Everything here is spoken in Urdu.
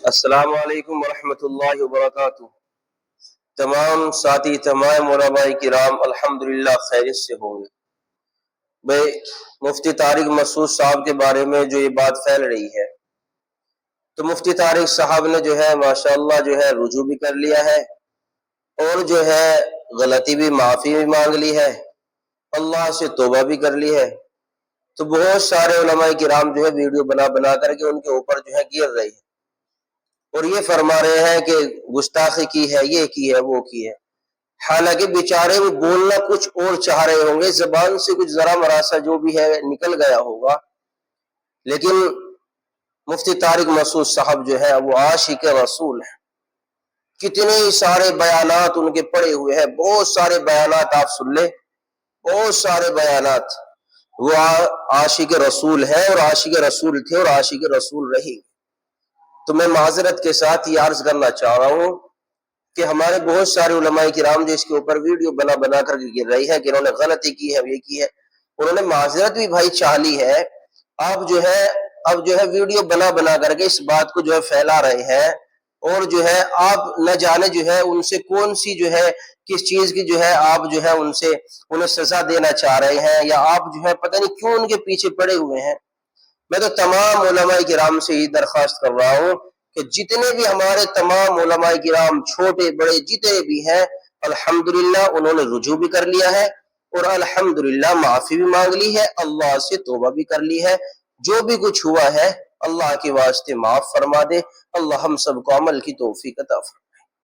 السلام علیکم ورحمۃ اللہ وبرکاتہ۔ تمام ساتھی، تمام علماء کرام الحمدللہ خیریت سے ہوں گے۔ بھائی مفتی طارق مسعود صاحب کے بارے میں جو یہ بات پھیل رہی ہے، تو مفتی طارق صاحب نے جو ہے ماشاءاللہ جو ہے رجوع بھی کر لیا ہے اور جو ہے غلطی بھی معافی بھی مانگ لی ہے، اللہ سے توبہ بھی کر لی ہے۔ تو بہت سارے علماء کرام جو ہے ویڈیو بنا بنا کر کے ان کے اوپر جو ہے گر رہی ہے اور یہ فرما رہے ہیں کہ گستاخی کی ہے، یہ کی ہے، وہ کی ہے، حالانکہ بیچارے وہ بولنا کچھ اور چاہ رہے ہوں گے، زبان سے کچھ ذرا مراسا جو بھی ہے نکل گیا ہوگا، لیکن مفتی طارق مسعود صاحب جو ہے وہ عاشق رسول ہیں۔ کتنے سارے بیانات ان کے پڑے ہوئے ہیں، بہت سارے بیانات آپ سن لیں، بہت سارے بیانات۔ وہ عاشق رسول ہے اور عاشق رسول تھے اور عاشق رسول رہی۔ تو میں معذرت کے ساتھ یہ عرض کرنا چاہ رہا ہوں کہ ہمارے بہت سارے علماء کرام جو اس کے اوپر ویڈیو بنا بنا کر کے گر رہی ہے کہ انہوں نے غلطی کی ہے، یہ کی ہے، انہوں نے معذرت بھی بھائی چاہ لی ہے۔ آپ جو ہے اب جو ہے ویڈیو بنا بنا کر کے اس بات کو جو ہے پھیلا رہے ہیں اور جو ہے آپ نہ جانے جو ہے ان سے کون سی جو ہے کس چیز کی جو ہے آپ جو ہے انہیں سزا دینا چاہ رہے ہیں، یا آپ جو ہے پتہ نہیں کیوں ان کے پیچھے پڑے ہوئے ہیں۔ میں تو تمام علماء کرام سے یہ درخواست کر رہا ہوں کہ جتنے بھی ہمارے تمام علماء کرام چھوٹے بڑے جتنے بھی ہیں، الحمدللہ انہوں نے رجوع بھی کر لیا ہے اور الحمدللہ معافی بھی مانگ لی ہے، اللہ سے توبہ بھی کر لی ہے۔ جو بھی کچھ ہوا ہے اللہ کے واسطے معاف فرما دے۔ اللہ ہم سب کو عمل کی توفیق عطا فرمائے۔